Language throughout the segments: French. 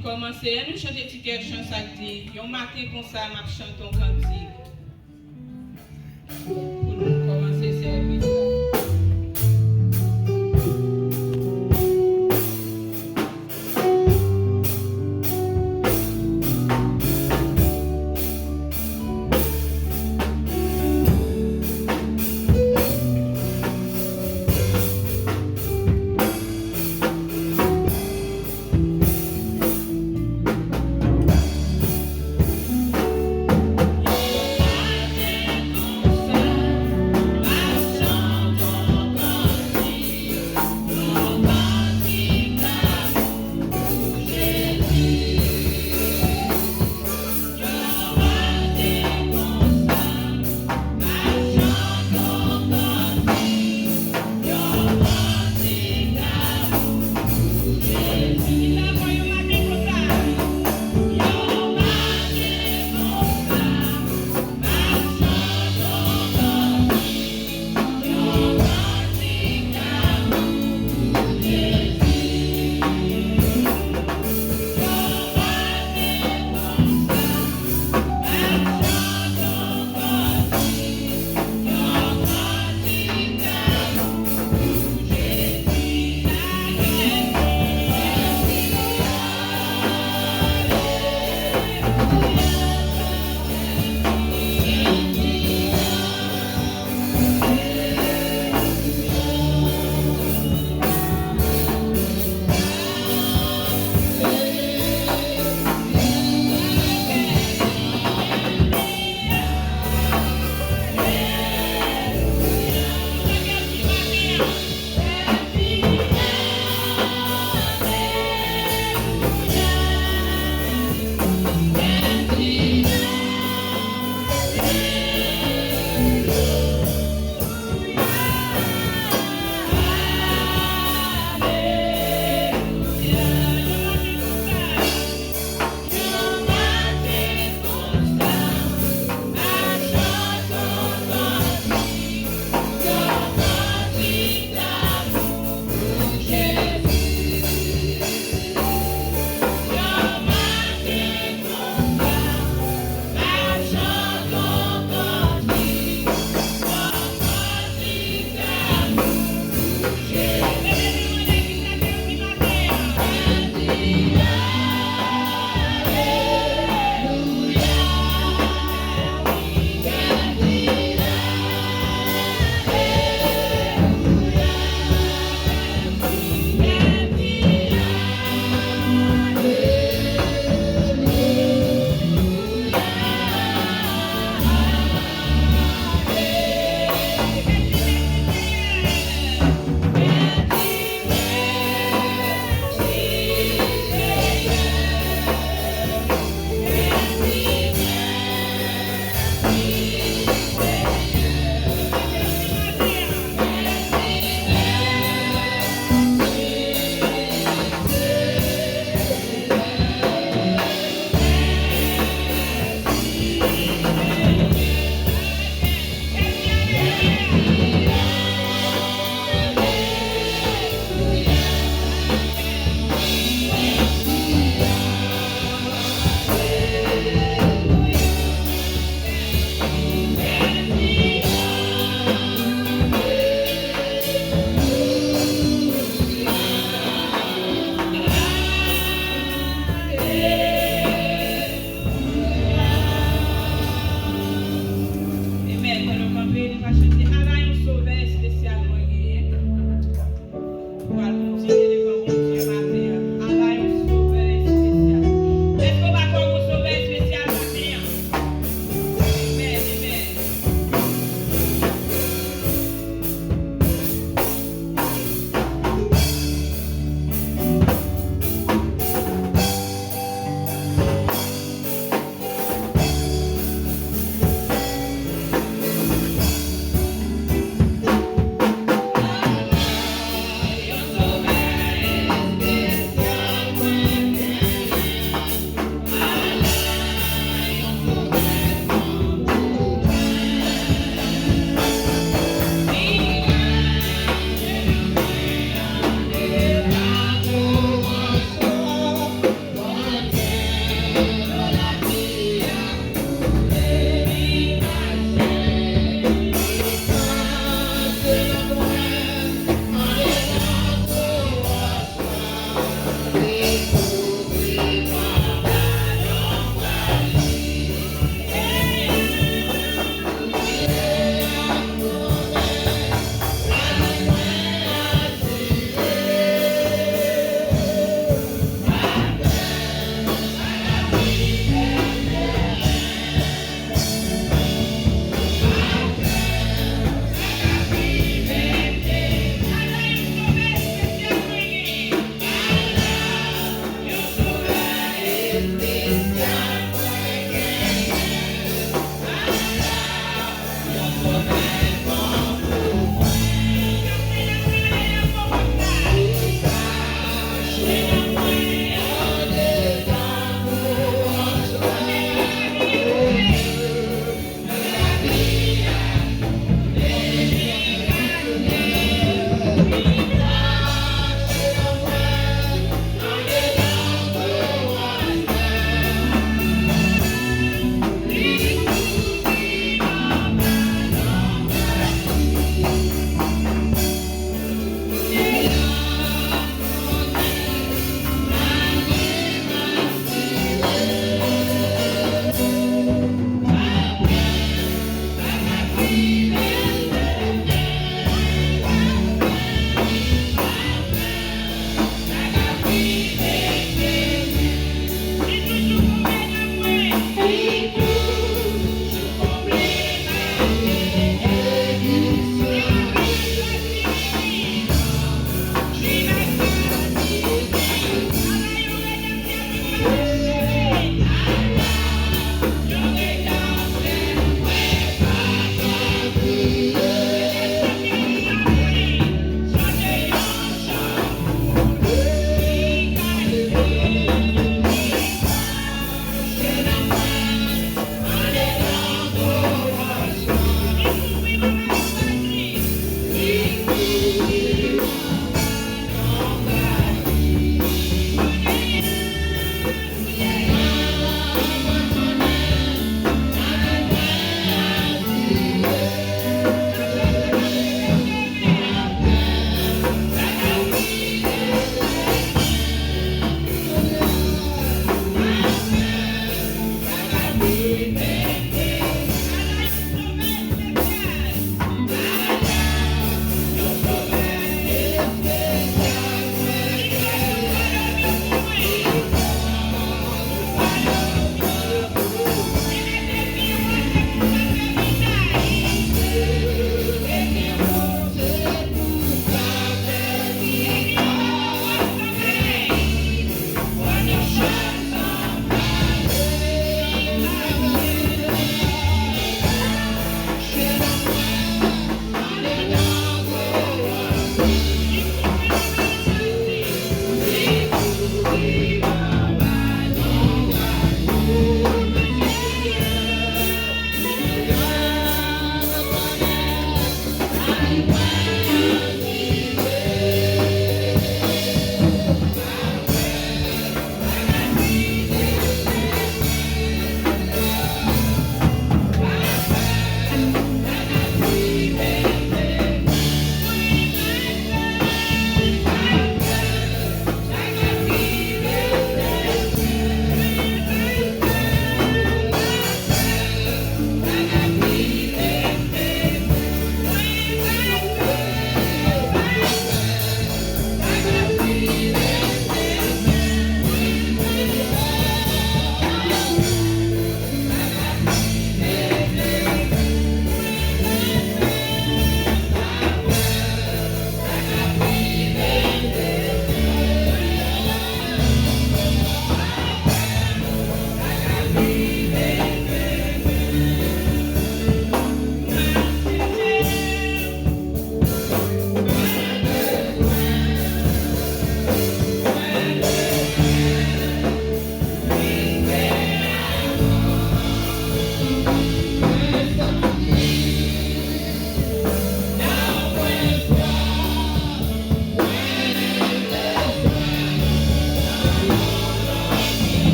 nous commencer, nous chanter petit quelque chose, ça dit, on matin comme ça, m'a chanté un cantique. Pour nous commencer ce service. Thank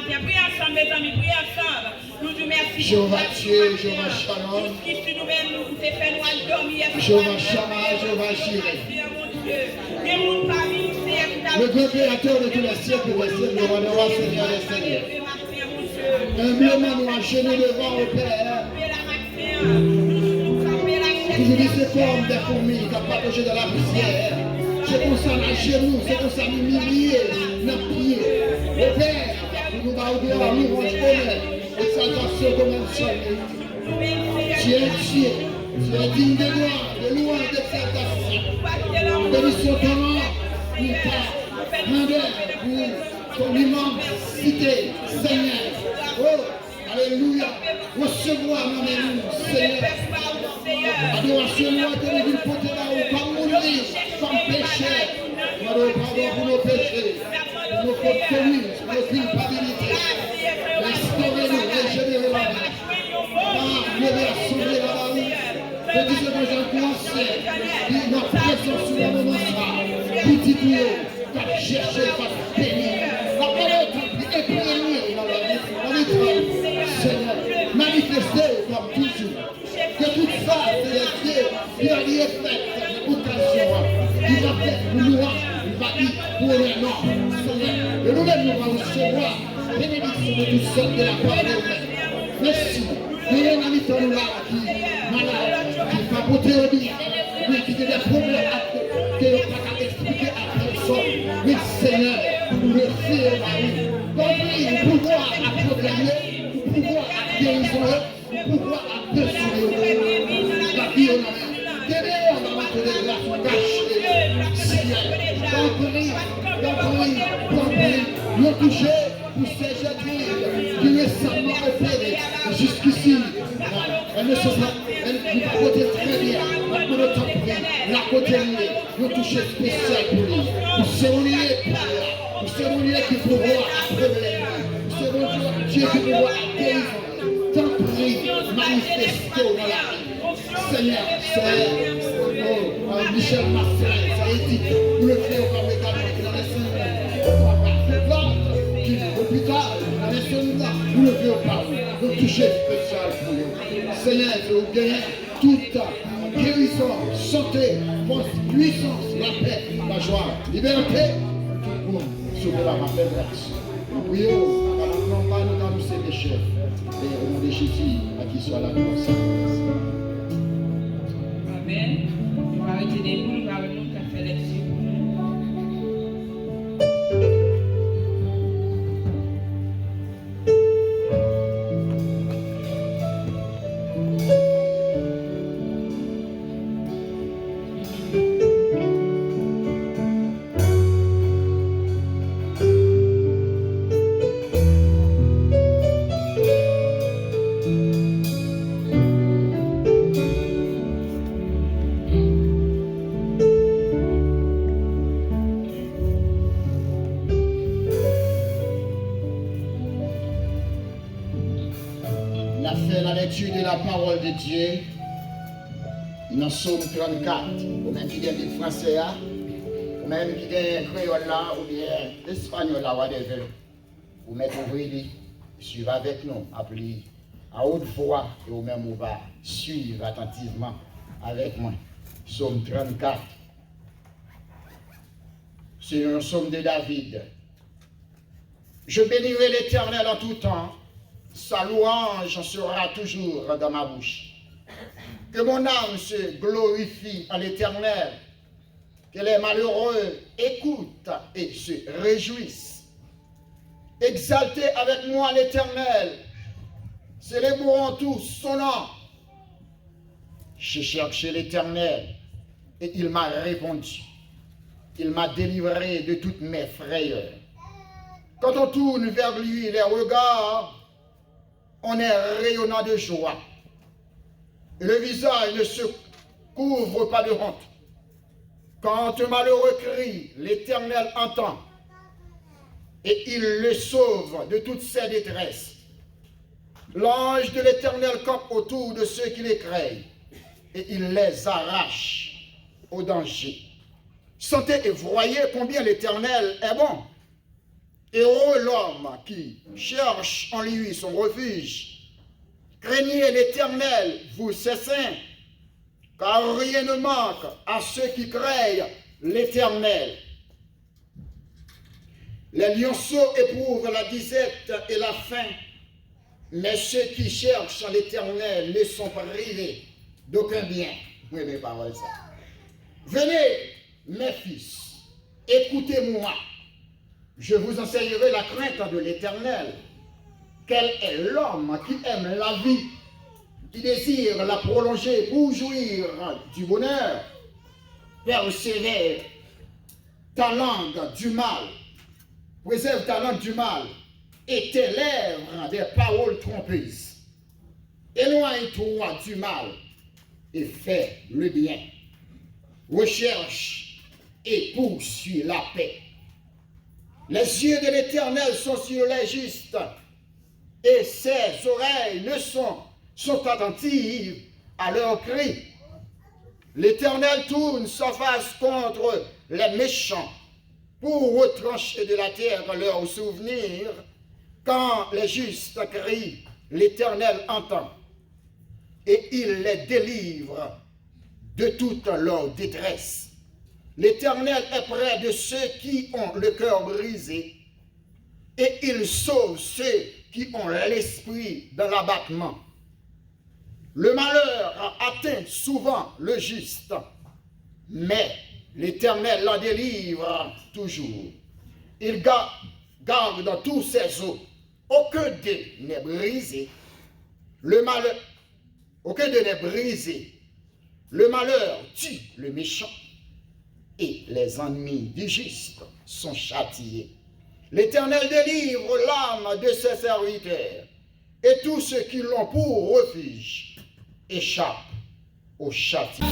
matin. Priez ensemble, mes amis, priez ensemble. Nous disons merci. Jéhovah Dieu, Jéhovah Shalom. Tout ce qui tu nous mène, nous t'es fait nous aller dormir. Jéhovah Shammah, Jéhovah Jireh. Le grand créateur de tous les siècles, le roi des rois, Seigneur des seigneurs. Humblement nous agenouillons devant au Père. Toujours dit c'est comme des fourmis capables de dans la poussière. C'est pour ça à genoux, c'est pour ça nous humilier, nos pieds. Au Père, nous va au dehors, nous range honnête, exaltation comme un seul. Tu es Dieu, tu es digne de gloire, de louange, d'exaltation. Bénissons ton nom, pour ta grandeur, pour ton immensité, Seigneur. Oh, alléluia. Recevoir nos menus, Seigneur. Adoration, nous avons dit pour te là, comme mourir, comme péché. Nous avons pardon pour nos péchés, pour nos fautes commises, pour nos culpabilités. Restaurez-nous, régénérez-nous. Nous devons sauver la vie. Je dis que j'ai commencé, notre présence sur le moment ça, petit Dieu, t'as cherché, t'as béni. La parole est priée dans la vie, Seigneur, manifestez comme toujours. Que toute ça, c'est les dieux qui a dit effet, occasion, qui va faire pour nous, il va dire pour le nom, Seigneur. Et nous-mêmes, nous allons recevoir bénédiction de tout sortes de la part de Dieu. Merci. Nous avons mis ton là qui est malade, qui n'est pas porté au bien, qui a des problèmes que nous ne pouvons pas expliquer à personne. Mais Seigneur, nous le faisons. Compris, le pouvoir à programmer, le pouvoir à guérison, le pouvoir à décider. La vie en a. Tenez dans notre grâce cachée. Seigneur, compris, nous toucher pour ces jeunes qui récemment opérés jusqu'ici. Elle ne se pas, elle nous va côté très bien. La côté liée, nous toucher spécial pour lui. Nous serons liés pour lui. Nous serons liés qui pourront à problème. Nous serons Dieu qui pourront à guérison. Tant pris, manifestez dans la vie. Seigneur, c'est Michel Marcel, ça a été pour le faire comme également dans les l'hôpital, dans les soldats, nous le faisons pas. Nous toucher spécial pour nous. Seigneur, je vous gagne toute guérison, santé, force, puissance, la paix, la joie, liberté, tout pour sauver la belle grâce. Nous prions, non pas nous dans tous ces péchés, et au nom de Jésus, à qui soit la grâce. Amen. On va arrêter des boules, on va remonter à faire les yeux. De la parole de Dieu, dans Psaume 34, ou même qui est français, ou même qui est créole là, ou bien espagnol là, whatever, ou même ouvrir, suivez avec nous, appelez à haute voix, et ou même on va suivre attentivement avec moi. Psaume 34. C'est un psaume de David. Je bénirai l'Éternel en tout temps. Sa louange sera toujours dans ma bouche. Que mon âme se glorifie en l'Éternel. Que les malheureux écoutent et se réjouissent. Exaltez avec moi l'Éternel. Célébrons tous son nom. J'ai cherché l'Éternel et il m'a répondu. Il m'a délivré de toutes mes frayeurs. Quand on tourne vers lui les regards, on est rayonnant de joie. Et le visage ne se couvre pas de honte. Quand un malheureux crie, l'Éternel entend. Et il le sauve de toutes ses détresses. L'ange de l'Éternel campe autour de ceux qui les craignent. Et il les arrache au danger. Sentez et voyez combien l'Éternel est bon. Heureux l'homme qui cherche en lui son refuge. Craignez l'Éternel, vous ses saints, car rien ne manque à ceux qui craignent l'Éternel. Les lionceaux éprouvent la disette et la faim, mais ceux qui cherchent l'Éternel ne sont privés d'aucun bien. Oui, mes paroles, ça. Venez, mes fils, écoutez-moi. Je vous enseignerai la crainte de l'Éternel. Quel est l'homme qui aime la vie, qui désire la prolonger pour jouir du bonheur? Persévère ta langue du mal, préserve ta langue du mal et tes lèvres des paroles trompeuses. Éloigne-toi du mal et fais le bien. Recherche et poursuis la paix. Les yeux de l'Éternel sont sur les justes et ses oreilles sont attentives à leurs cris. L'Éternel tourne sa face contre les méchants pour retrancher de la terre leurs souvenirs. Quand les justes crient, l'Éternel entend et il les délivre de toute leur détresse. L'Éternel est près de ceux qui ont le cœur brisé et il sauve ceux qui ont l'esprit dans l'abattement. Le malheur atteint souvent le juste, mais l'Éternel l'en délivre toujours. Il garde tous ses os. Aucun d'eux n'est brisé. Aucun d'eux n'est brisé. Le malheur tue le méchant et les ennemis du juste sont châtiés. L'Éternel délivre l'âme de ses serviteurs et tous ceux qui l'ont pour refuge échappent au châtiment.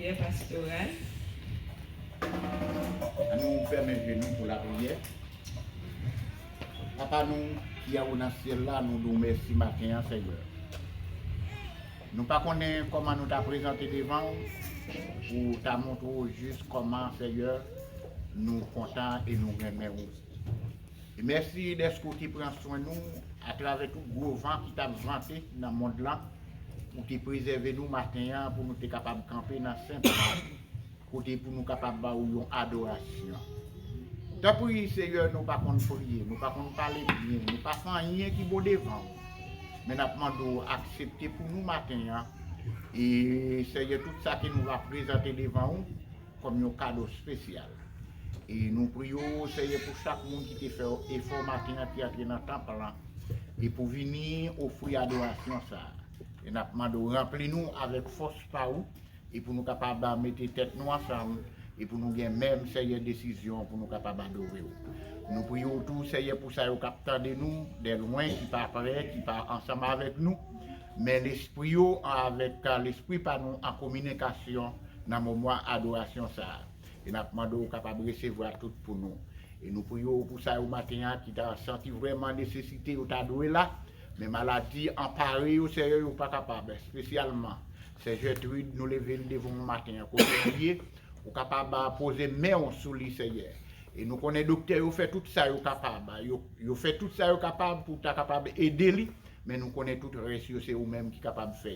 prière pastorale. Nous fermons les genoux pour la prière. Papa, nous qui sommes dans le ciel là, nous nous merci matin, Seigneur. Nous ne connaissons pas comment nous t'a présenté devant ou t'a montré juste comment, Seigneur, nous comptons et nous remercions. Et merci d'être qui prend soin de nous à travers tout le gros vent qui t'a vanté dans le monde là, pour te préserver nous matin, pour nous être capables de camper dans le Saint-Père, pour nous être capables de faire une adoration. Tant pis, Seigneur, nous ne pouvons pas prier, nous ne pouvons pas parler bien, nous ne pouvons pas faire rien qui est devant. Mais nous demandons d'accepter pour nous matin. Et Seigneur, tout ça que nous va présenter devant nous comme un cadeau spécial. Et nous prions, Seigneur, pour chaque monde qui te fait effort matin qui entre dans le temple et pour venir offrir adoration ça. Et nous demandons remplir-nous avec force par où et pour nous capables de mettre tête nous ensemble et pour nous gagner même Seigneur décision pour nous capables d'adorer. Nous prions tout Seigneur pour ça au capteur de nous, des loin qui part près, qui part ensemble avec nous, mais l'esprit avec l'esprit par nous en communication dans le moment adoration ça. Et nous demandons capable de recevoir tout pour nous. Et nous prions pour ça au matin qui t'a senti vraiment nécessité de t'adorer là, mais maladie en pareil au Seigneur pas capable spécialement. C'est Gertrude nous lever devant le matin ou capable de poser main sur lui Seigneur. Et nous connaissons docteur, il fait tout ça capable. Il fait tout ça capable pour être capable d'aider lui, mais nous connaissons tout le reste, c'est vous-même qui est capable de faire.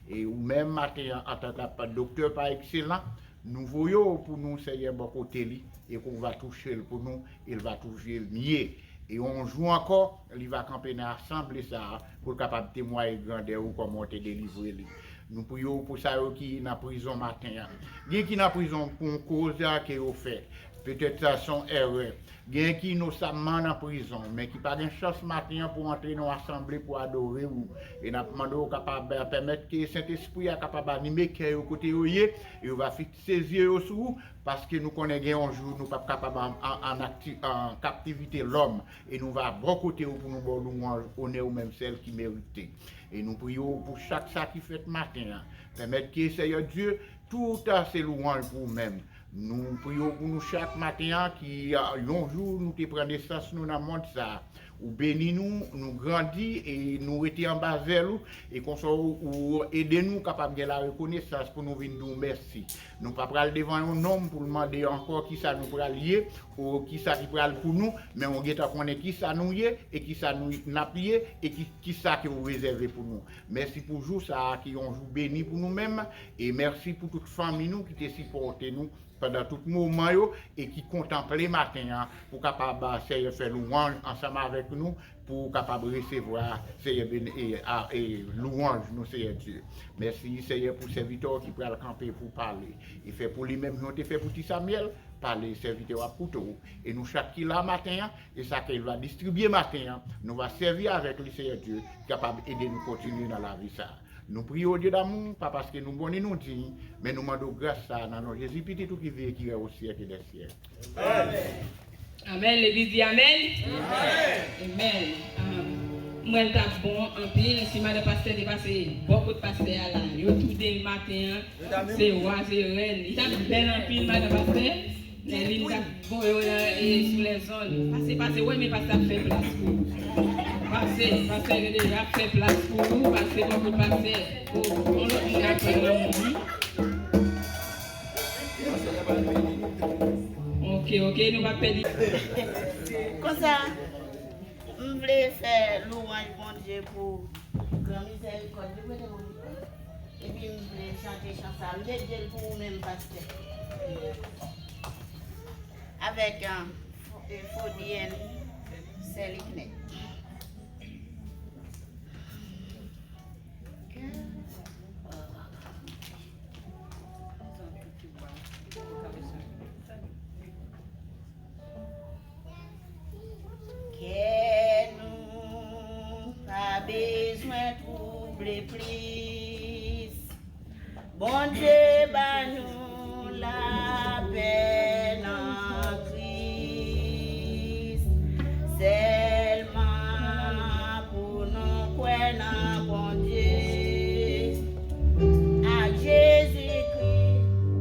Et vous-même matin en tant que docteur par excellent, nous voyons pour nous Seigneur bon côté lui et qu'on va toucher pour nous, il va toucher le mieux. Et on joue encore, il va camper dans l'assemblée ça pour capable de témoigner grandeur ou comment te délivrer lui. Nous prions pour ça qui est dans la prison matin. Il y a qui est dans la prison pour une cause qui est fait. Peut-être ça son erreur. Il y a qui nous sommes en prison, mais qui n'a pas de chance matin pour entrer dans l'assemblée pour adorer. Et nous demandons capable de permettre que Saint-Esprit soit capable d'animer qui au côté où et il va fixer ses yeux sur vous parce que nous connaissons un jour, nous ne sommes pas capables en captivité l'homme. Et nous va bon côté pour nous louange, honneur ou même celle qui mérite. Et nous prions pour chaque ça qui fait matin. Permettre que Seigneur Dieu, tout à ces louanges pour vous-même. Nous prions pour nous chaque matin qui un jour nous te prenons naissance nous dans le monde ça. Ou bénis nous, nous grandis et nous étions en bas vers nous et qu'on soit ou aider nous capables de la reconnaissance pour nous venir nous merci. Nous pas pral devant un homme pour demander encore qui ça nous pral lier ou qui ça qui pral pour nous, mais on geta connaît qui ça nous lié et qui ça nous n'a plié et qui ça que vous réservez pour nous. Merci pour jour ça qui on jour béni pour nous-mêmes et merci pour toute famille nous qui te supporté nous pendant tout moment et qui contemple les matins pour capable faire louange ensemble avec nous pour capable recevoir Seigneur et louange nous Seigneur Dieu. Merci Seigneur pour serviteur qui peut le camper pour parler. Il fait pour lui-même, il fait pour petit Samuel parler serviteur pour tout et nous chaque qui là matin et ça qu'il va distribuer matin nous va servir avec le Seigneur Dieu capable d'aider nous continuer dans la vie ça. Nous prions Dieu d'amour, pas parce que nous bons nous dignes, mais nous demandons grâce à notre Jésus petit tout qui vit qui est au siècle des siècles. Amen. Amen. L'église dit Amen. Amen. Moi, je suis bon en pile. Si madame pasteur est passé, beaucoup de pasteurs là. Ils ont tout des matins. C'est roi, c'est reine. Il est belle en pile, madame pasteur. Les lignes bon sur les zones. Passez, oui, mais pasteur fait place pour vous. Passez, déjà fait place pour vous. Passez, beaucoup de pasteurs. On l'a après Ok, nous va perdre. Comme ça, je voulais faire louange bon Dieu pour grand miséricorde. Et puis, je voulais chanter chanson. Je voulais dire pour vous-même, pasteur. Avec un Faudienne Seliknet. Que nous pas besoin de troubler plus. Bon Dieu, bah nous la peine en Christ. Seulement pour nous croire bon Dieu. À Jésus-Christ,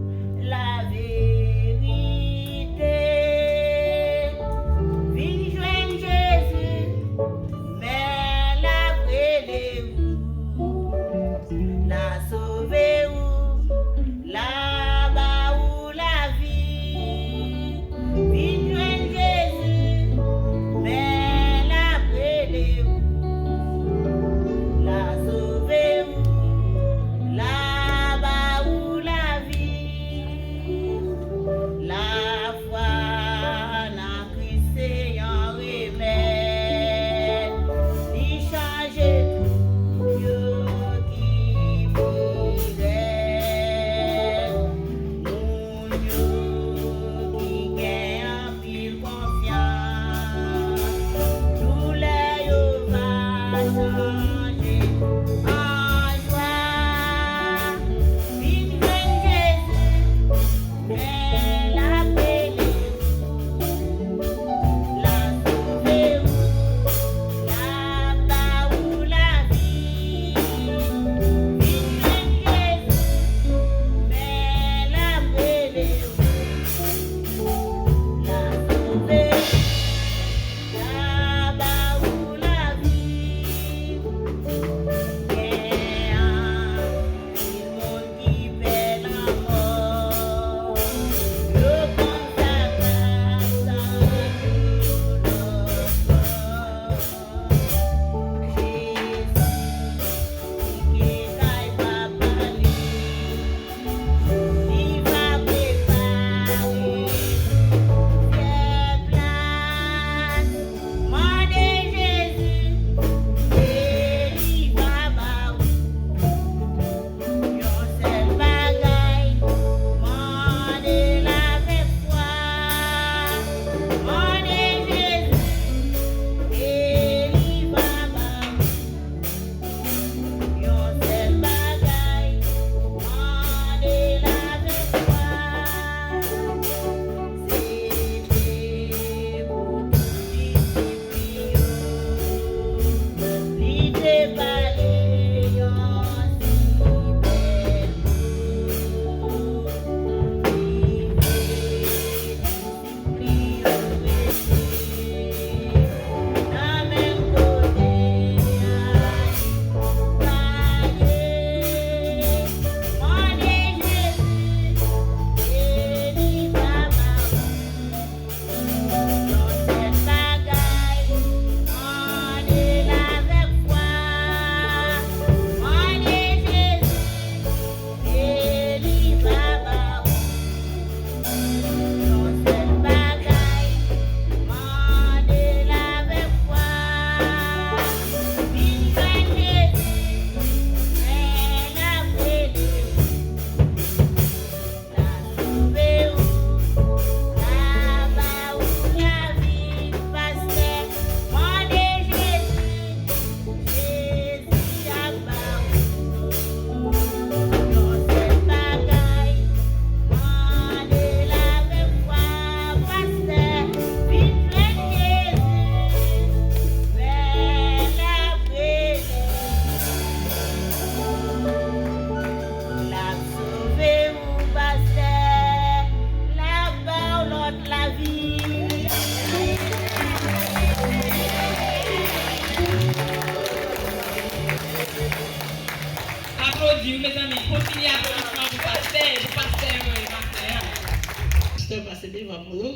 passer devant pour nous.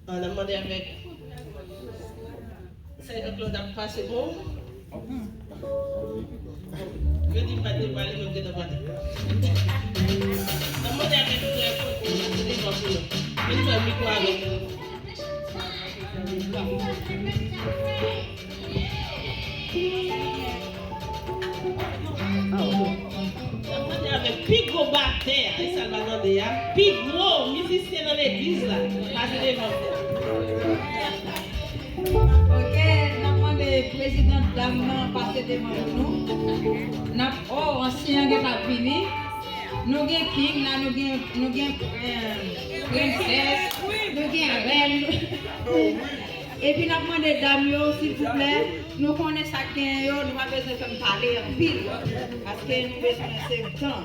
On a demandé avec Saint-Claude à passer bon. Je dis pas de parler, mais de parler. On a demandé avec passer devant pour nous. Il fait le micro avec nous. Avec plus gros bataire, et ça va demander, plus gros musicien dans l'église là, passer devant. Ok, nous demandons le président d'Amman passer devant nous. Oh, ancien qui a fini. Nous avons king, nous avons princesse, nous avons reine. Et puis nous demandons dames, s'il vous plaît, nous connaissons ça, nous avons besoin de parler en pile, parce que nous avons besoin de temps.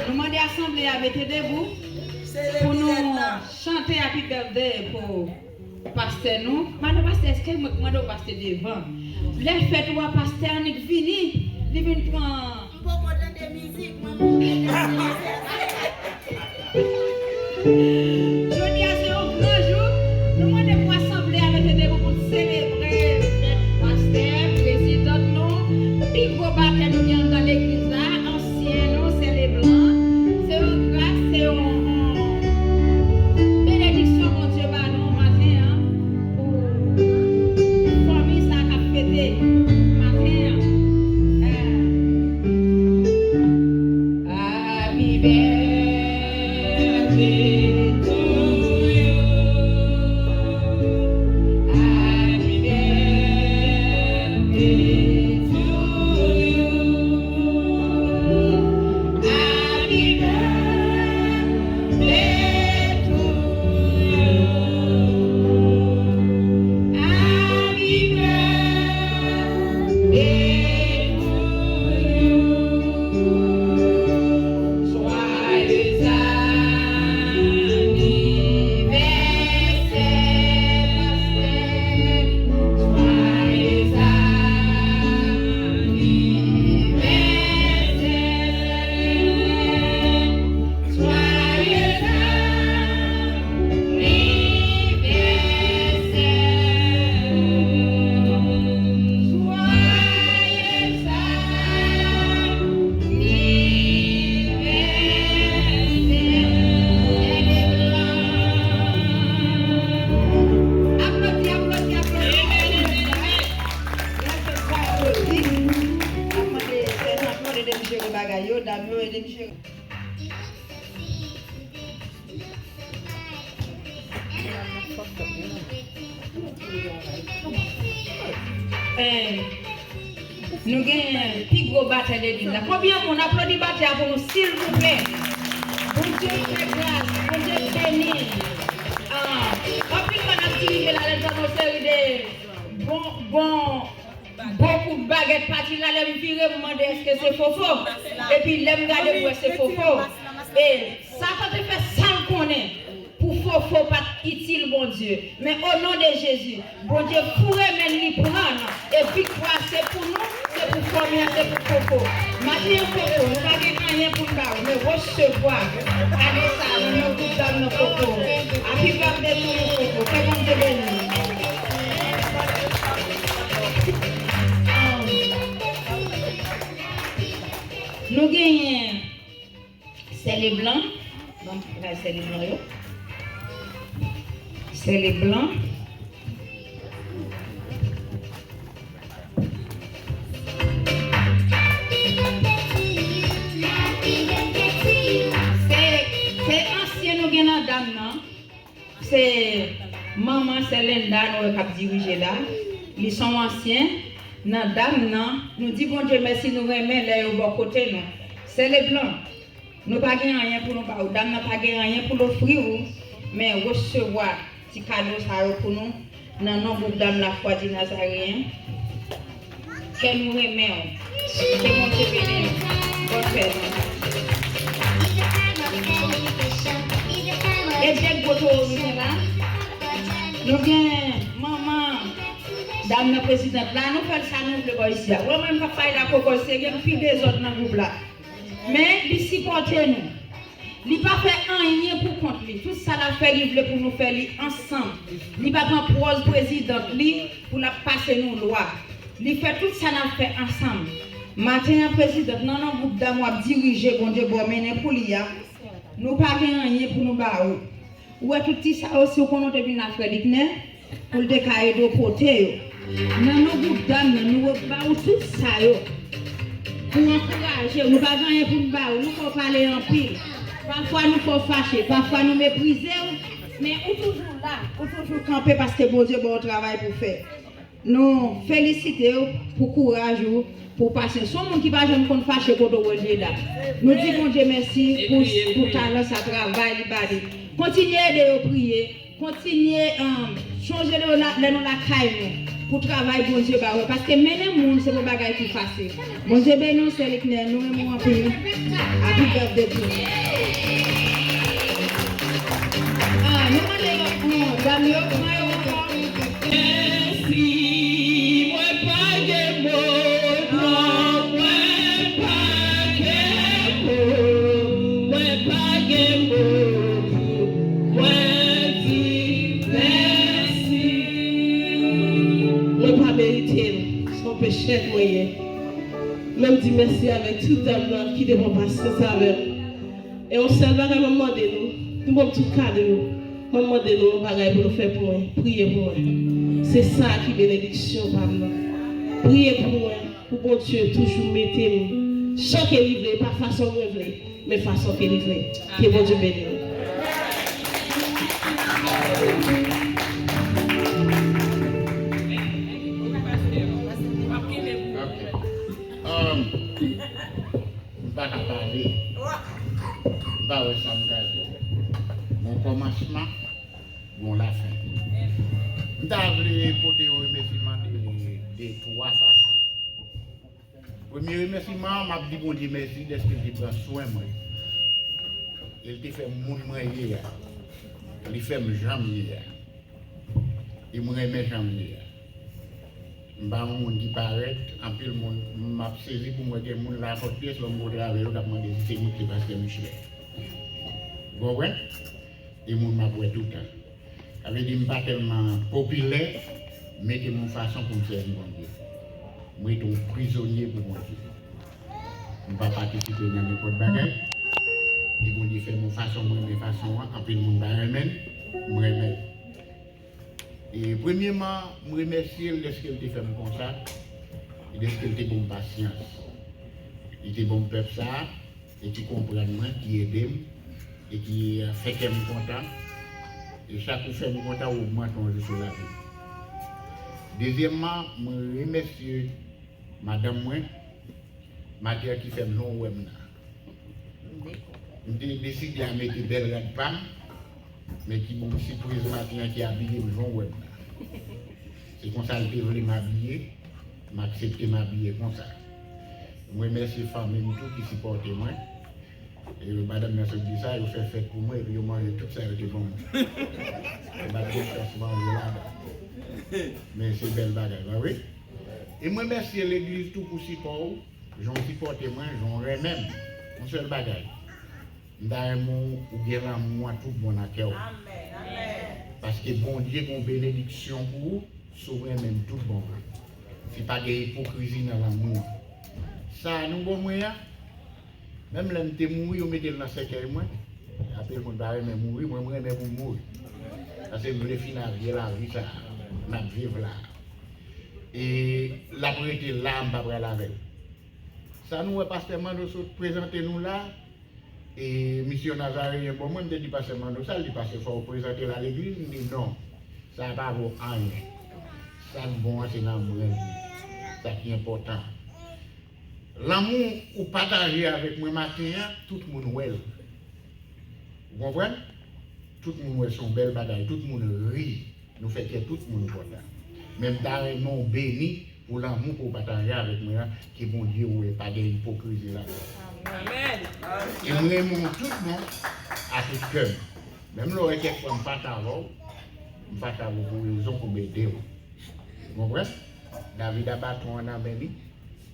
Nous demandons l'assemblée à mettre debout pour nous chanter Happy Birthday pour pasteur nous. Madame pasteur, est-ce que je demande pasteur devant? Les fêtes où pasteur n'est fini, il vient prendre. Je dis à ce grand jour, nous demandons pour assembler avec des pour célébrer le pasteur, président nous, puis pour battre nous dans l'église là, ancien nous, c'est les blancs, c'est une grâce, c'est une bénédiction mon Dieu par nous matin, pour famille ça qui a fêté matin. Happy birthday to you. Happy birthday to you. Happy birthday to you. Happy birthday to you. Joyeux nous avons un petit gros bataille de l'église. Combien on applaudit bataille pour nous, s'il vous plaît? Bon Dieu fait grâce, bon Dieu bénit. En plus, on a tiré la lettre dans nos séries de beaucoup de baguettes parties là, les me virer, me demander est-ce que c'est faux. Et puis, les me garder pour c'est faux. Et ça, quand tu fais ça, on connaît. Pour faux pas utile, bon Dieu. Mais au nom de Jésus, bon Dieu, pour même lui prendre. Et victoire, c'est pour nous, c'est pour former, c'est pour faux. Maintenant, faux, nous n'avons rien pour nous, mais recevoir. Allez, ça, nous tout dans nos faux. Happy birthday to you, faux. Que bon Dieu bénisse. Nous gagnons, c'est les blancs. Donc, c'est les blancs. C'est les blancs. C'est ancien nous gagnons dame non. C'est maman, c'est Linda nous qui dirige là. Ils sont anciens. Dans dame non, nous dit bon Dieu merci nous remet là au bon côté nous. C'est les blancs. Nous pas gagner rien pour nous pas. Dame n'a pas gagner rien pour l'offrir mais recevoir petit cadeau ça pour nous dans nos groupe dame la foi du Nazarien. Que nous remet. Que mon Dieu bénisse. Bonne fête. Et bien boto là. Nous gagne maman dame la présidente là nous fait ça nous le ici. Moi même pas faire la coco c'est que puis des autres dans groupe là. Mais ils supportent nous. Il pas fait rien pour contre lui. Tout ça l'a fait, il voulait pour nous faire ensemble. Il pas prendre prose président lui pour la passer nos lois. Il fait tout ça l'a fait ensemble. Maintenant président non groupe d'amour diriger bon Dieu bon mener pour lui. Nous pas rien pour nous ba ou. Ouais tout ça aussi qu'on te vinn faire dikne pour le cahier de côté. Dans nos groupes d'amour nous ba tout ça yo. Pour encourager, nous pas rien pour nous ba, nous faut parler en pile. Parfois nous faut fâcher, parfois nous mépriser, mais on toujours là, on toujours camper parce que bon Dieu bon travail pour faire. Nous félicitons pour courage, pour passer. Son monde qui va jamais qu'on fâcher pour nous là. Nous disons bon Dieu merci pour talent ça travail badi. Continuez de prier, continuez changer le nom la caille pour travailler bon Dieu parce que mener monde c'est pas bagaille qui facile. Bon Dieu béni c'est l'éternel nous même en prier. Happy birthday to you. Nous allons dame yo Merci, moi pas de mots, moi pas de mots, moi pas de mots, moi dis merci. Moi pas mérité, son péché moyen. Même dis merci avec tout homme qui devons passer ça avec. Et on seul va maman de nous bon tout cas de nous. Maman de nous bagaille pour nous faire pour moi, prier pour moi. C'est ça qui bénédiction par moi. Priez pour moi, pour bon Dieu toujours mettez-nous. Chaque livré, pas façon de livré, mais façon que livré. Que bon Dieu bénisse. Pas parler. Pas ça me garde. Mon commencement, bon la fin. Je voulais porter un remerciement de trois façons. Premier remerciement, je dis bon Dieu merci de ce qu'il prend soin de moi. Il te fait mon hier. Il fait mes jambes hier. Il me remet mes jambes hier. Je ne qui paraît, en plus, je m'a saisi pour moi dire que je la porte pièce, je me travaille, je demande des techniques parce que je suis. Vous voyez? Et je m'a tout le temps. Ça veut dire que je ne suis pas tellement populaire, mais de mon façon pour me faire mon Dieu. Je suis un prisonnier pour mon Dieu. Je ne vais pas participer dans n'importe quelle bagaille. Et mon Dieu fait mon façon, mes façons, en plus, je me remets. Et premièrement, je remercie de ce qu'il a fait comme ça, et de ce qu'il a bon patience. Il était bon peuple ça, et qui comprend moi, qui aide, et qui fait qu'elle me content. Et chaque fois que je me content, augmente mon jeu sur la vie. Deuxièmement, je remercie madame moi, ma tante qui fait non web. Je décide de mettre des belles femmes, mais qui m'ont surprise matin qui a habillé le jour web. C'est comme ça que je voulais m'habiller, m'accepter m'habiller comme ça. Je remercie les femmes même tout qui supportent moi. Et madame Merceau dit ça, elle fait fête pour moi et puis je mange tout ça avec bon. Mais c'est belle bagarre, oui. Et moi merci l'église tout pour support. J'en supporte moi, j'en remets. Mon seul bagage. Dans mon ou bien là moi tout bon à cœur. Parce que bon Dieu bon bénédiction pour vous, souverain même tout bon. C'est pas de hypocrisie dans l'amour. Ça nous bon moyen. Même là m'te mourir, on mettez dans cercueil moi. Après mon barre même mourir, moi même pour mourir. Parce que je finir la vie ça, n'a vivre là. Et la priorité là, on va pas la veille. Ça nous pasteur Mando présenter nous là. Et Monsieur Nazaré, bon, moi je dis pas seulement ça, je dis parce qu'il faut présenter à l'église, je dis non, ça va pas avoir rien. Ça bon, c'est l'amour, ça qui est important. L'amour ou partager avec moi matin, tout le monde ouais. Vous comprenez? Tout le monde ouais son belle bagaille, tout le monde rit, nous fait que tout le monde content. Même carrément béni pour l'amour pour partager avec moi, qui bon Dieu ouais pas d'hypocrisie là. Amen. Et nous aimons tout le monde à tout cœur. Même si quelquefois je ne pas pour raison pour m'aider. Vous comprenez? David a battu en Amélie,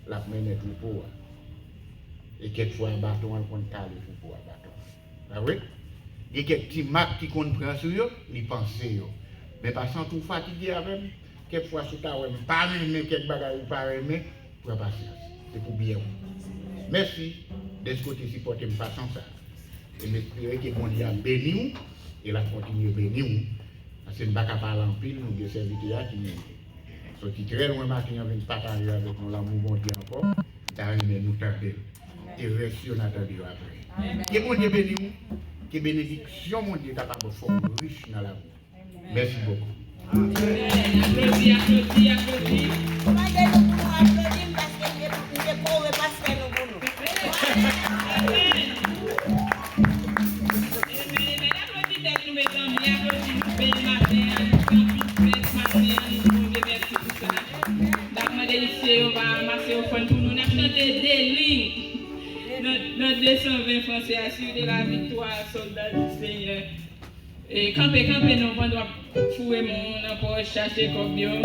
la mené tout pour. Et quelquefois, bâton, on compte le tout pour bâton. Ah oui? Il y a quelques petits marques qui comprennent sur eux, ils pensent. Mais pas sans tout fatigué avec, quelquefois, si tu n'as pas aimé quelques bagages ou pas aimé, pour patience. C'est pour bien. Merci de ce côté supporter me pas sans ça. Et m'espérer que mon Dieu a béni et la continue à bénir. Parce que nous ne pouvons pas parler en pile, nous des serviteurs qui sont très loin matin, viennent partager avec nous l'amour bon Dieu encore. D'arriver nous tarder. Et rester sur notre Dieu après. Que mon Dieu bénisse, que bénédiction mon Dieu capable de former riche dans la vie. Merci beaucoup. Applaudis, applaudis, applaudis. Demandez-nous pour applaudir parce que nous pauvres parce que nous voulons. Applaudis mes amis, applaudis bel matin, merci pour ça. D'accord, délicieux, on va ramasser au fond pour nous. On a chanté des lignes. Notre 220 Français assuré la victoire, soldats du Seigneur. Et camper, nous on doit fouer mon pour chercher comme bien.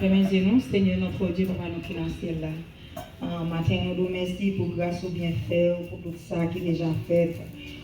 Remerciez-nous, Seigneur notre Dieu, pour nous financer là. Matin, nous vous remercions pour grâce ou bien fait, pour tout ça qui est déjà fait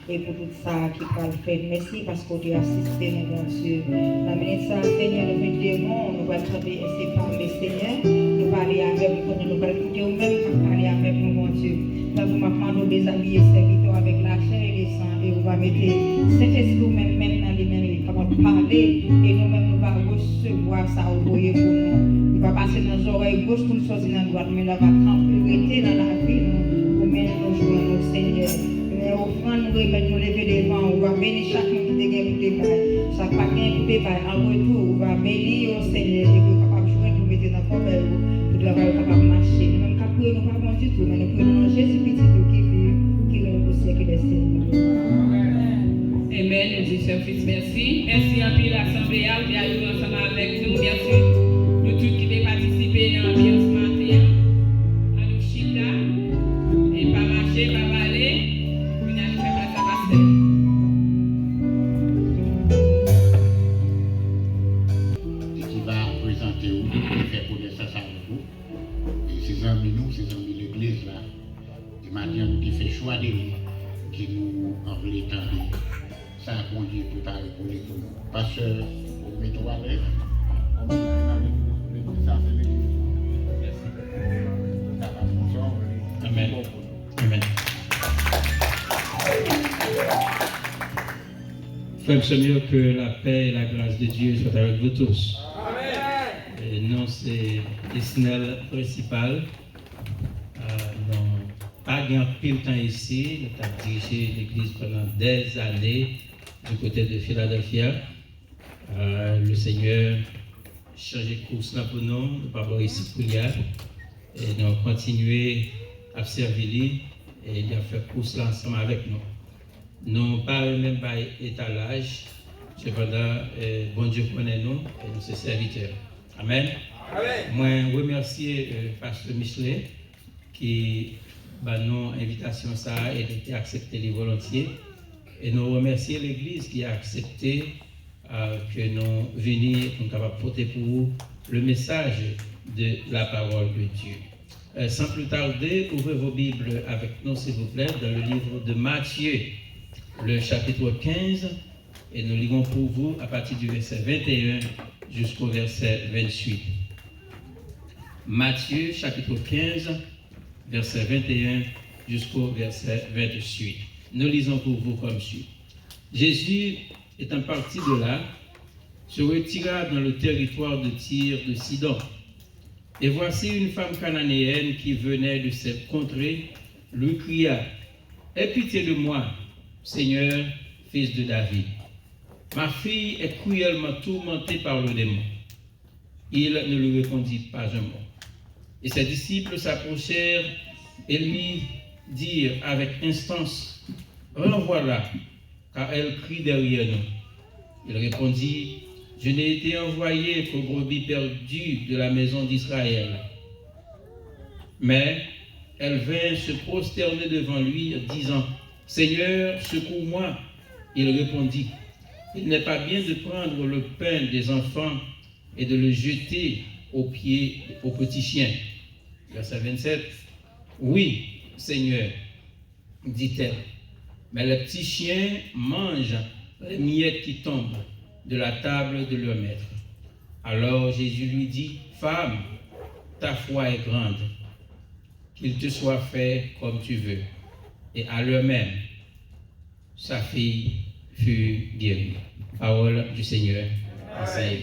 et pour tout ça qui va le faire. Merci parce que tu as assisté, mon bon Dieu. La minute ça, Seigneur, nous venons de nous, nous allons chanter ainsi par mes Seigneur, nous parler avec vous, nous allons écouter nous-mêmes, nous parler avec mon bon Dieu. Nous allons nous déshabiller serviteurs avec la chair et le sang et nous allons mettre Saint-Esprit même dans les mains, comment parler et nous-mêmes nous allons recevoir ça au voyer pour nous. Il va passer dans nos oreilles gauche pour nous sortir dans la droite, mais nous va camper dans la vie, nous, pour mettre nos jours dans nos Seigneur. Mais offrande, nous nous lever devant, on va bénir chacun qui te gagne pour détail. Chaque paquet pour détail, en retour, on va bénir au Seigneur et que capable de jouer, nous mettre dans la poubelle, pour que nous capable de marcher. Nous même capable du tout, mais nous prenons Jésus petit nous qui vit, qui règne au siècle des siècles. Amen. Nous disons, Sœur Fils, merci. Merci en pile l'Assemblée, qui a joué ensemble avec nous. Merci nous tous qui avons participé dans l'ambiance matin. À nous chita. Et pas marcher, pas parler. Nous allons faire place à passer. Qui va présenter ou qui fait connaissance avec vous. Et ces amis nous, ces amis de l'église là, et maintenant nous qui fait choix de lui, qui nous en voulait tendre. Ça a conduit tout à l'heure pour nous. Pasteur, vous mettez à l'aise. Comme vous dans l'église, ça c'est l'église. Ça va fonctionner. Amen. Amen. Frère Seigneur, que la paix et la grâce de Dieu soient avec vous tous. Amen. Et non, c'est Isnel principal. Non, pas grand pile temps ici. Nous avons dirigé l'église pendant des années du côté de Philadelphia. Le Seigneur changé de course là pour nous, nous pas voir ici pour y aller. Et nous avons continué à servir lui et il a fait course là ensemble avec nous. Nous pas même pas étalage, cependant, bon Dieu connaît nous et nous sommes serviteurs. Amen. Amen. Moi, remercier Pasteur Michelet qui m'a nous invitation ça et qui a accepté les volontiers. Et nous remercier l'Église qui a accepté que nous venions pour capable porter pour vous le message de la parole de Dieu. Sans plus tarder, ouvrez vos Bibles avec nous, s'il vous plaît, dans le livre de Matthieu, le chapitre 15, et nous lirons pour vous à partir du verset 21 jusqu'au verset 28. Matthieu, chapitre 15, verset 21 jusqu'au verset 28. Nous lisons pour vous comme suit. Jésus, étant parti de là, se retira dans le territoire de Tyr de Sidon. Et voici une femme cananéenne qui venait de cette contrée, lui cria, « Aie pitié de moi, Seigneur, fils de David. Ma fille est cruellement tourmentée par le démon. » Il ne lui répondit pas un mot. Et ses disciples s'approchèrent et lui dirent avec instance, « Renvoie-la, car elle crie derrière nous. » Il répondit, « Je n'ai été envoyé qu'aux brebis perdues de la maison d'Israël. » Mais elle vint se prosterner devant lui, disant, « Seigneur, secours-moi. » Il répondit, « Il n'est pas bien de prendre le pain des enfants et de le jeter aux pieds aux petits chiens. » Verset 27, « Oui, Seigneur, dit-elle, mais les petits chiens mangent les miettes qui tombent de la table de leur maître. » Alors Jésus lui dit, « Femme, ta foi est grande, qu'il te soit fait comme tu veux. » Et à l'heure même, sa fille fut guérie. Parole du Seigneur. Amen.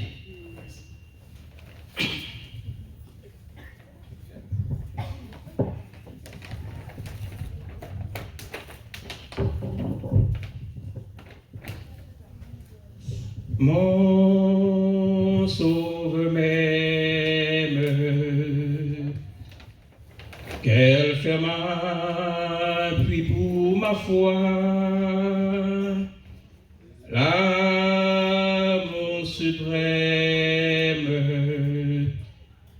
Mon sauveur m'aime, qu'elle ferme appui pour ma foi. L'amour suprême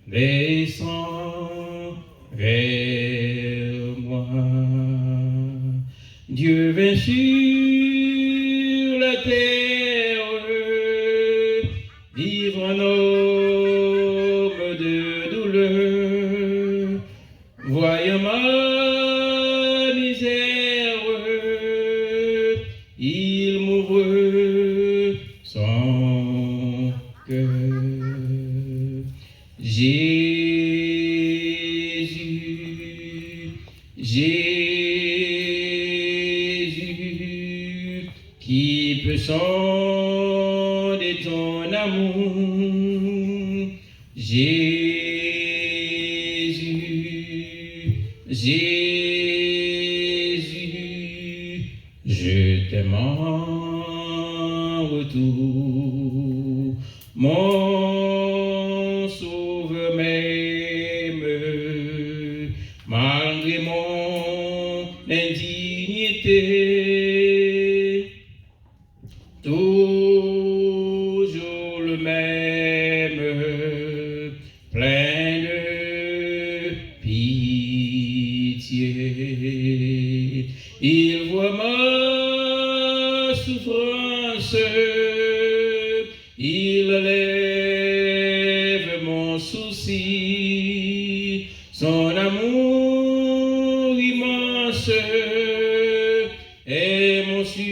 descend vers moi. Dieu vint sur la terre, vivre un homme de douleur, voyant ma misère, il m'ouvre son cœur. Jésus, Jésus, qui peut sonder ton amour. Jésus, Jésus, je t'aime en retour. Mon sauveur m'aime, malgré mon indignité, toujours le même, plein de pitié. Il voit ma souffrance, il lève mon souci, son amour immense est mon surabri.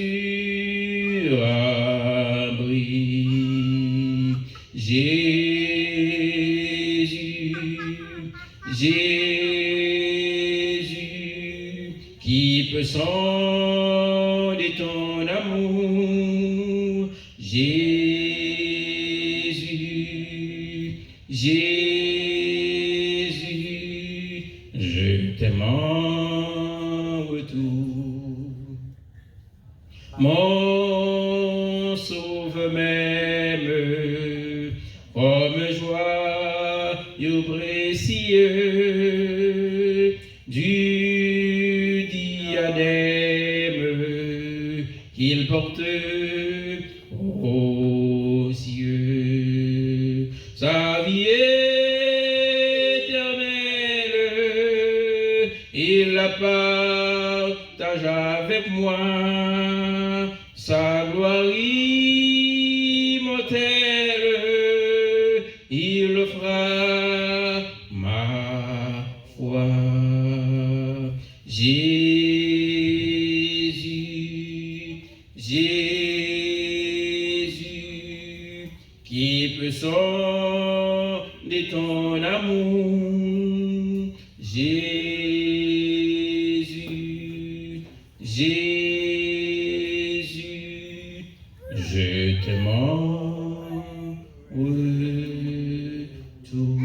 Jésus, Jésus, qui peut sonder ton amour? Jésus, Jésus, je t'aime en retour. Mon sauveur m'aime comme joyeux précieux du diadème qu'il porte aux cieux. Sa vie éternelle, il la partage avec moi. Sa gloire immortelle, il le fera ma foi. Jésus, Jésus, qui peut sonder ton amour? Jésus, Jésus, je t'aime en retour.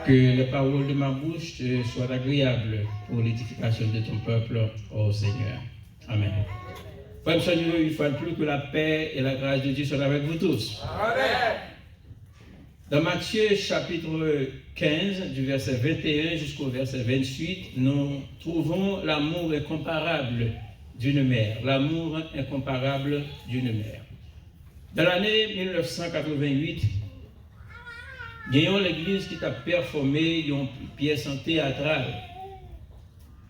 Que la parole de ma bouche soit agréable pour l'édification de ton peuple, ô Seigneur. Amen. Frères et sœurs, une fois de plus, que la paix et la grâce de Dieu soient avec vous tous. Amen. Dans Matthieu chapitre 15, du verset 21 jusqu'au verset 28, nous trouvons l'amour incomparable d'une mère. L'amour incomparable d'une mère. Dans l'année 1988, gagnons l'église qui a performé une pièce en théâtrale.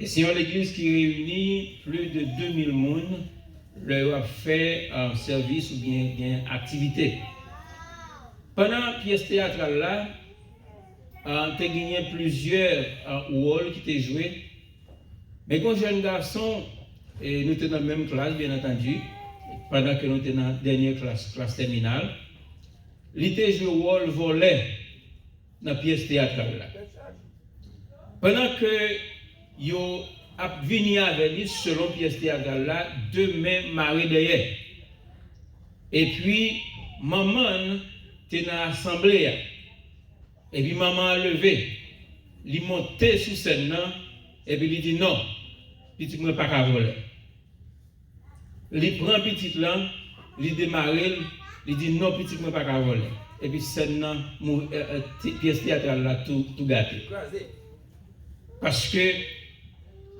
Et c'est une église qui réunit plus de 2000 personnes, leur a fait un service ou bien une activité. Pendant la pièce théâtrale là, on a gagné plusieurs rôles qui étaient joués. Mais quand jeune garçon, et nous étions dans la même classe, bien entendu, pendant que nous étions dans la dernière classe terminale, il était joué le rôle volet dans la pièce théâtrale là. Pendant que yo a venu avec lui selon pièce théâtrale là, deux mains mariées derrière. Et puis maman était dans l'assemblée. Et puis maman a levé, il monté sur scène et puis il dit non, petit moi pas qu'à voler. Il prend petit là, il démarre, il dit non, petit moi pas qu'à voler. Et puis scène pièce théâtrale là tout gâté. Parce que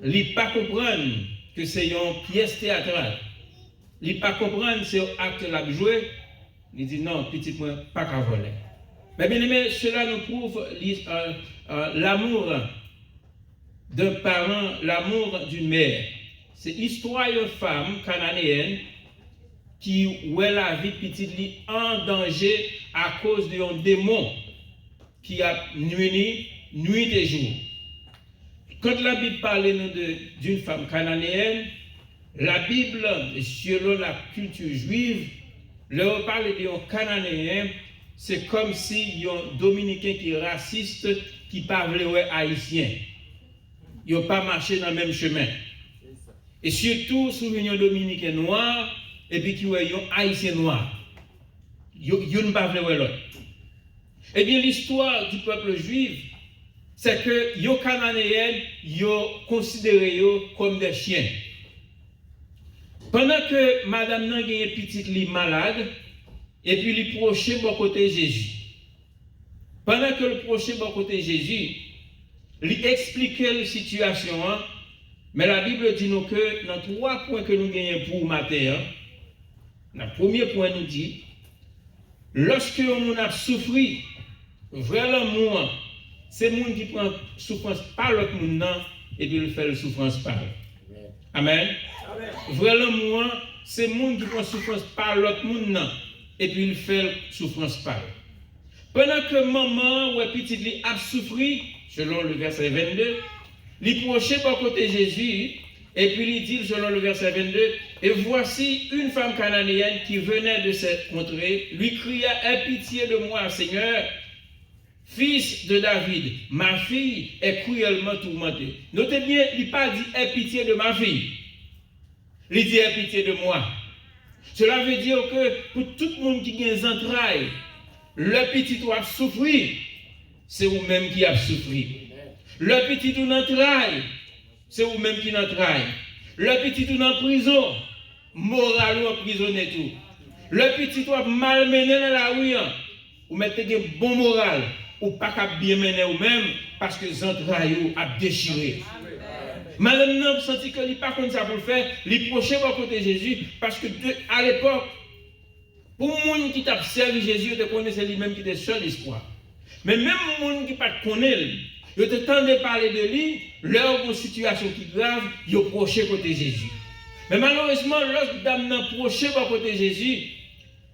il pas comprendre que c'est une pièce théâtrale. Il pas comprendre c'est un acte là joué. Il dit non, petit moi pas qu'à voler. Mais bien aimé, cela nous prouve l'amour d'un parent, l'amour d'une mère. C'est l'histoire d'une femme cananéenne qui voit la vie petite en danger à cause d'un démon qui a nuit et jour. Quand la Bible parle d'une femme cananéenne, la Bible, selon la culture juive, leur parle d'un cananéen, c'est comme si y a un dominicain qui est raciste, qui parle haïtien. Ils n'ont pas marché dans le même chemin. Et surtout, sous l'union dominicain noir, et puis qui est un haïtien noir. Ils ne parlent pas l'autre. Eh bien, l'histoire du peuple juif, c'est que les Cananéens, ils considéré comme des chiens. Pendant que madame n'a gagné petite li malade, et puis il proche bon côté Jésus. Pendant que le prochain bon côté Jésus, lui expliquait la situation, mais la Bible dit nous que dans 3 points que nous gagnons pour matin, le premier point nous dit, lorsque on a souffert, vrai l'amour, c'est le monde qui prend souffrance par l'autre monde et puis il fait la souffrance par eux. Amen. Vrai l'amour, c'est le monde qui prend souffrance par l'autre monde et puis il fait la souffrance par eux. Pendant que maman ou petit lui a souffert, selon le verset 22, il prochait par côté Jésus, et puis il dit, selon le verset 22, et voici une femme cananéenne qui venait de cette contrée, lui cria, aie pitié de moi, Seigneur, fils de David, ma fille est cruellement tourmentée. Notez bien, il n'a pas dit, aie pitié de ma fille. Il dit, aie pitié de moi. Cela veut dire que pour tout le monde qui a des entrailles, le petit doit souffrir, c'est vous-même qui avez souffert. Le petit ou dans travail, c'est vous-même qui dans travail. Le petit ou dans prison, moral ou emprisonné tout. Le petit ou malmené dans la rue, ou mettez un bon moral, ou pas qu'à bien mener vous-même, parce que les entrailles a déchiré. Madame n'a senti que il pas comme ça pour le faire, il prochait à côté de Jésus, parce que à l'époque, pour les gens qui t'a servi Jésus, ils connaissaient lui-même qui était seul espoir. Mais même les gens qui ne connaissent pas, ils te tendent parler de lui, leur situation qui est grave, ils approchent à côté de Jésus. Mais malheureusement, lorsque dame n'a approché à côté de Jésus,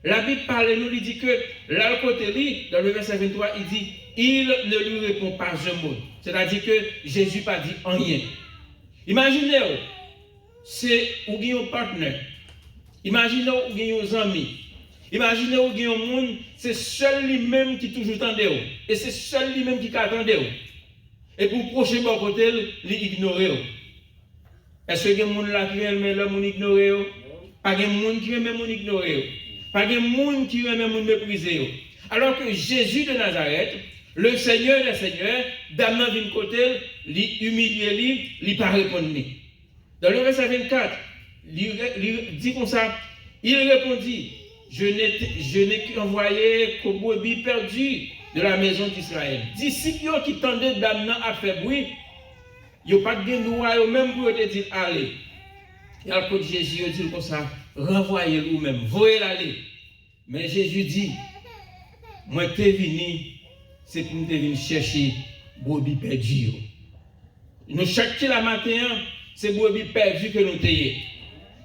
la Bible parle nous, il dit que là, côté lui, dans le verset 23, il dit, il ne lui répond pas un mot. C'est-à-dire que Jésus n'a pas dit rien. Imaginez, c'est où il y a un partenaire. Imaginez où il y a un ami. Imaginez où il y a un monde, c'est seul lui-même qui toujours tendait. Et c'est seul lui-même qui attendait. Et pour procher bon côté, il ignore. Est-ce qu'il y a des gens là qui aiment le monde ignorer? Pas de monde qui aime le monde ignorer. Pas de monde qui aime le monde mépriser. Alors que Jésus de Nazareth, le Seigneur des Seigneurs, d'amener d'un côté, l'humilier, il pas répondre. Dans le verset 24, il dit comme ça, il répondit, je n'ai qu'envoyé qu'aux brebis perdues de la maison d'Israël. Disciples qui tendaient d'amener à faire bruit, ils n'ont pas de droit même pour te dire allez. Et alors que Jésus dit comme ça, renvoyez-le même, voyez-le aller. Mais Jésus dit, moi t'es venu, c'est pour te venir chercher brebis perdues. Nous chaque matin, c'est brebis perdues que nous t'ayons.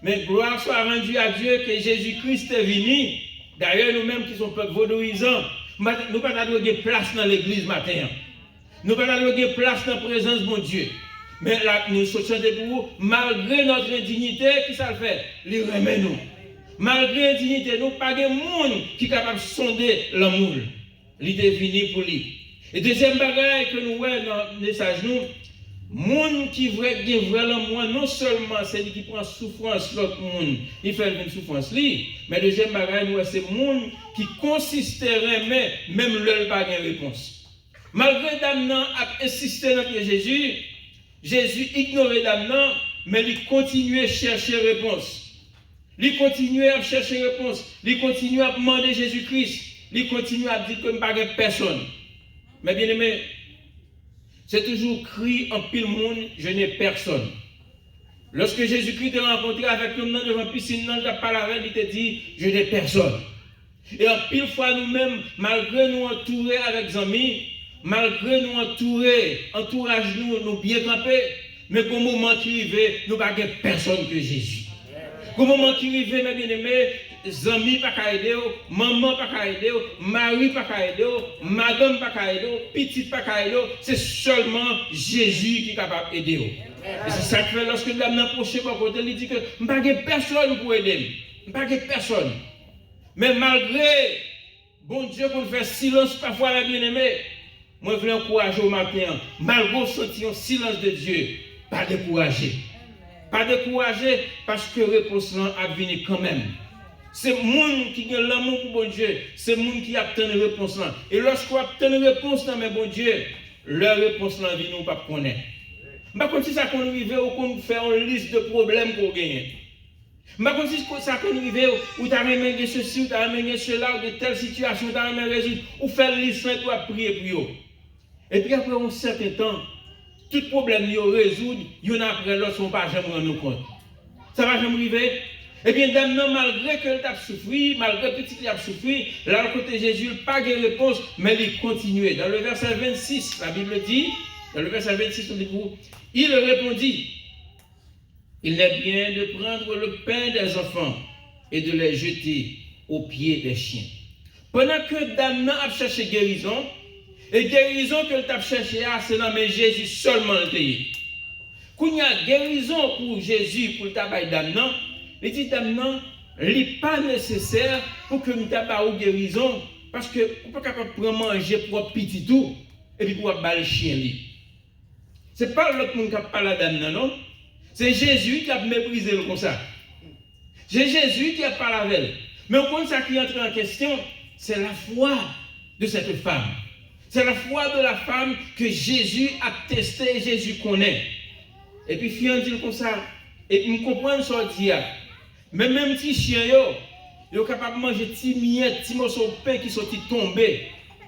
Mais gloire soit rendue à Dieu que Jésus-Christ est venu. D'ailleurs, nous-mêmes qui sommes peuple vaudouisants, nous ne pouvons pas donner place dans l'église matin. Nous ne pouvons pas donner place dans la présence de mon Dieu. Mais là, nous sommes pour vous, malgré notre indignité, qui ça le fait? Les remet nous. Malgré l'indignité, nous pas de monde qui est capable de sonder l'amour. Il est venu pour lui. Et deuxième bagage que nous voyons dans le message, nous, monde qui veut l'amour, non seulement c'est lui qui prend souffrance l'autre monde, il fait une souffrance lui, mais deuxième bagage, nous, c'est monde qui consisterait même leur pas de réponse. Malgré Damnan a insisté dans Jésus, Jésus ignorait Damnan, mais il continuait à chercher réponse. Il continuait à chercher réponse. Il continuait à demander Jésus-Christ. Il continuait à dire que je n'ai pas personne. Mais bien aimé, c'est toujours cri en pile monde, je n'ai personne. Lorsque Jésus-Christ est rencontré avec nous devant la piscine, il a parlé avec lui, il te dit, je n'ai personne. Et en pile fois nous-mêmes, malgré nous entourer avec des amis, malgré nous entourer, entourage nous bien campés, mais qu'au moment qui arrive, nous n'avons personne que Jésus. Qu'au moment qui arrive, mes bien-aimés, amis pas qu'à aider, maman pas qu'à aider, mari pas qu'à aider, madame pas qu'à aider, petite pas qu'à aider, c'est seulement Jésus qui est capable d'aider. Et c'est ça que fait lorsque l'homme n'a approché par côté, il dit que je n'ai pas personne pour aider. Je n'ai pas personne. Mais malgré, bon Dieu, qu'on fait silence parfois, mes bien-aimés, moi je veux encourager au matin, malgré sentir un silence de Dieu, pas décourager. Pas décourager parce que la réponse a venu quand même. C'est le monde qui a l'amour pour bon Dieu. C'est le monde qui a obtenu une réponse là. Et lorsqu'on a obtenu une réponse là, mais bon Dieu, leur réponse là, nous ne pas connaître. Mais comme si ça qu'on arrive ou qu'on fait une liste de problèmes qu'on gagne. Mais comme si ça qu'on arrive, ou t'as amené ceci, ou t'as amené cela, ou de telle situation, t'as amené résoudre, ou faire l'histoire, ou à prier pour eux. Et puis après un certain temps, tout problème yo résoudre, y'en après l'autre sont pas jamais rendre compte. Ça va jamais arriver. Et bien dame non malgré que t'a souffri, malgré petit il a souffri, là le côté Jésus pas de réponse, mais il continue. Dans le verset 26, la Bible dit, dans le verset 26 on dit il répondit, il est bien de prendre le pain des enfants et de les jeter aux pieds des chiens. Pendant que dame a cherché guérison, et guérison que tu as cherché, c'est dans mais Jésus seulement le pays. Quand il y a guérison pour Jésus, pour le tabac d'Amnan, il dit d'Amnan, il n'est pas nécessaire pour que nous tabac ou guérison, parce que on peut pas prendre manger pour petit tout, et puis pour battre le chien. Ce n'est pas l'autre monde qui a parlé d'Amnan, non? C'est Jésus qui a méprisé le comme ça. C'est Jésus qui a parlé avec elle. Mais au point ça qui entre en question, c'est la foi de cette femme. C'est la foi de la femme que Jésus a testé et Jésus connaît. Et puis, fiant dit comme ça, et puis, je comprends ce qu'il dit. Mais même petit chien, ils sont capables de manger petits miettes, petits morceaux de pain qui sont tombés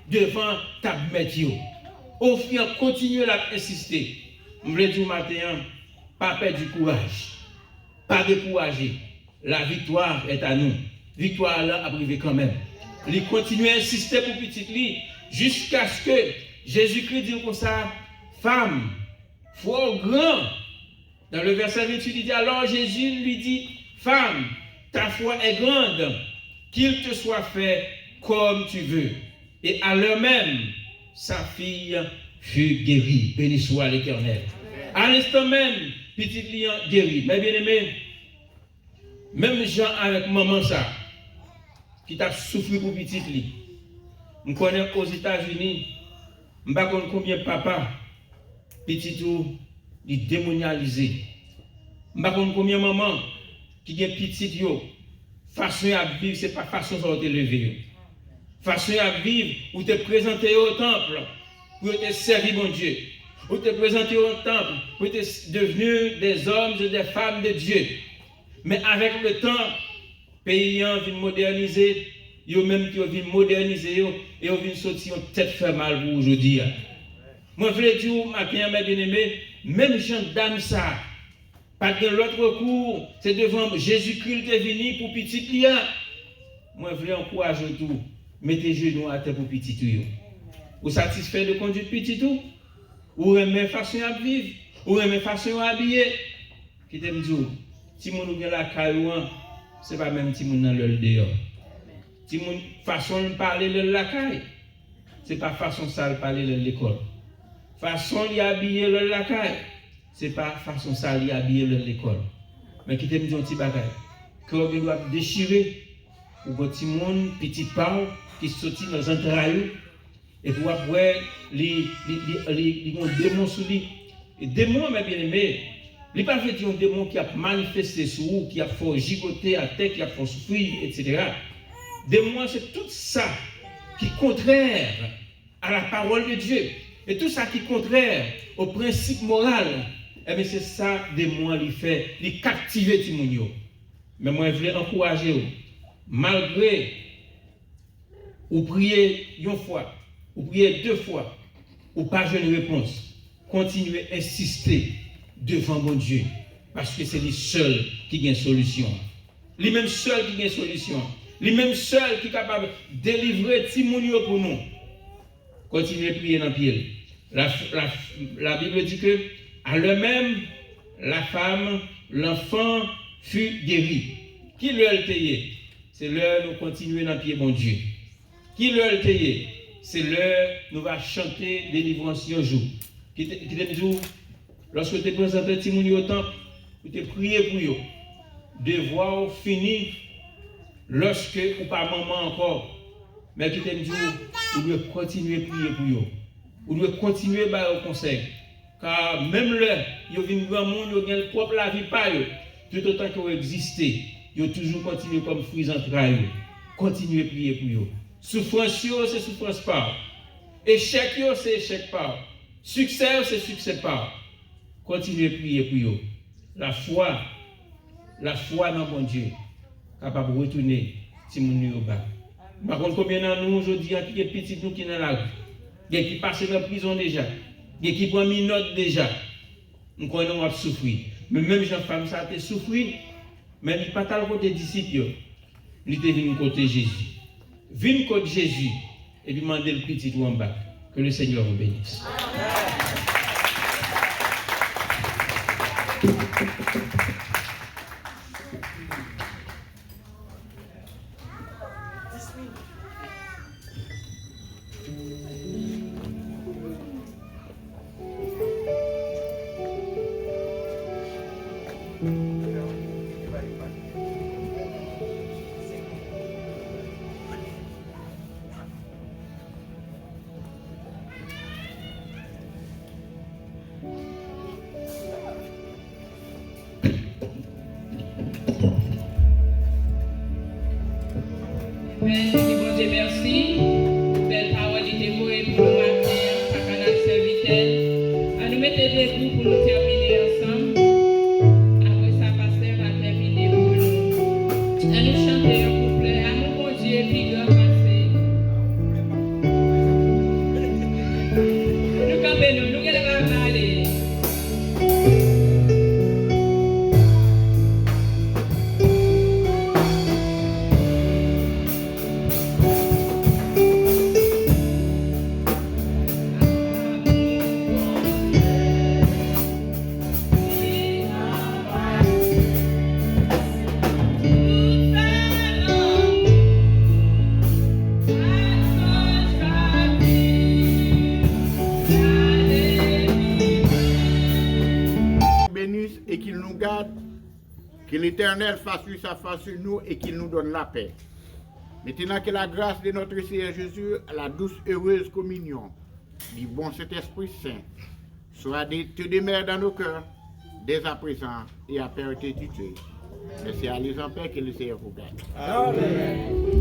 devant ta bête. Au fiant, continue à insister. Je voulais dire matin, pas perdre du courage. Pas décourager. La victoire est à nous. Victoire là a privé quand même. Il continue à insister pour petit lit. Jusqu'à ce que Jésus-Christ dise comme ça, femme, foi grand. Dans le verset 28, il dit, alors Jésus lui dit, femme, ta foi est grande, qu'il te soit fait comme tu veux. Et à l'heure même, sa fille fut guérie. Béni soit l'Éternel. À l'instant même, petit lion guéri. Mais bien aimé, même Jean avec maman ça, qui t'a souffert pour petit lit. Je connais aux États-Unis, je ne sais pas combien de papa, petit tout, il démonialisé. Je ne sais pas combien de maman qui est petit, façon à vivre, ce n'est pas façon de te lever. Façon à vivre, ou te présenter au temple, pour te servir mon Dieu. Ou te présenter au temple, pour te devenir des hommes et des femmes de Dieu. Mais avec le temps, pays vient moderniser. Yo même qui vient moderniser et yo vient sortir une tête fait mal pour aujourd'hui. Moi je voulais dire matin mes bien-aimés, même Jean dame ça, pas de l'autre recours, c'est devant Jésus-Christ qui est venu pour petit client. Moi je voulais encourager tout, mettez genoux à terre pour petit tout. Vous satisfait de conduire petit tout? Ou aimez façon à vivre? Ou aimez façon à habiller? Qui t'aime dire, si mon vient la caillouan, c'est pas même si mon dans le dehors. Si mon façon de parler de la caille, ce n'est pas façon ça de parler de l'école. Façon d'y habiller de la caille, ce n'est pas façon ça d'y habiller de l'école. Mais qui t'aime dire un petit bagage, que on doit déchirer, ou petit monde, petit pao, qui sortit dans un entrailles, et pour après, les démons sous lui. Et démons, mes bien-aimés, il n'est pas fait un démon qui a manifesté sur vous, qui a fait gigoter à terre, qui a fait souffrir, etc. Démon, c'est tout ça qui est contraire à la parole de Dieu. Et tout ça qui est contraire au principe moral. Eh bien, c'est ça démon lui fait, lui captiver Timonio. Mais moi, je voulais encourager vous. Malgré, vous priez une fois, vous priez 2 fois, ou pas une réponse, continuez à insister devant mon Dieu. Parce que c'est lui seul qui a une solution. Lui-même seul qui a une solution. Lui-même seul qui est capable de délivrer Timonio pour nous. Continuez à prier dans le pied. La Bible dit que, à l'heure même, la femme, l'enfant fut guéri. Qui l'heure le payé? C'est l'heure nous continuer dans le pied, mon Dieu. Qui l'heure le payé? C'est l'heure nous va chanter délivrance un jour. Qui te dit, lorsque tu présentes Timonio au temple, tu te prier pour eux. Devoir fini. Lorsque ou pas maman encore, mais qui t'aime dire, vous devez continuer à prier pour eux. Vous devez continuer à faire conseil. Car même là, vous avez un grand monde, vous avez propre la vie par eux. Tout autant que vous existez, vous toujours continuer comme fruits entrailles. Continuez à prier pour eux. Souffrance, c'est souffrance par. Échec, c'est échec par. Succès, c'est succès par. Continuez à prier pour eux. La foi la foi dans mon Dieu, capable de retourner si mon numéro bas. Par contre, combien d'entre nous aujourd'hui, qui est petit, nous qui dans la rue, qui passent dans la prison déjà, qui prend une note déjà, nous connaissons souffrir. Mais même Jean-Femme, ça a souffert, mais il n'est pas à côté des disciples. Il était venu côté Jésus. Venu côté Jésus et lui demander le petit ou en bas. Que le Seigneur vous bénisse. Amen. Bon Dieu, merci. Belle parole de témoin pour nous matin, par canal serviteur. À nous mettre debout pour nous terminer ensemble. Après ça, pasteur va terminer pour nous. À nous chanter un couplet. À nous, bon Dieu, puis grand passé. Nous campons, nous allons aller. Et qu'il nous garde, que l'Éternel fasse lui sa face sur nous et qu'il nous donne la paix. Maintenant que la grâce de notre Seigneur Jésus, la douce heureuse communion du bon Saint-Esprit Saint, soit te demeure dans nos cœurs, dès à présent et à perpétuité. Merci à les en paix que le Seigneur vous garde. Amen.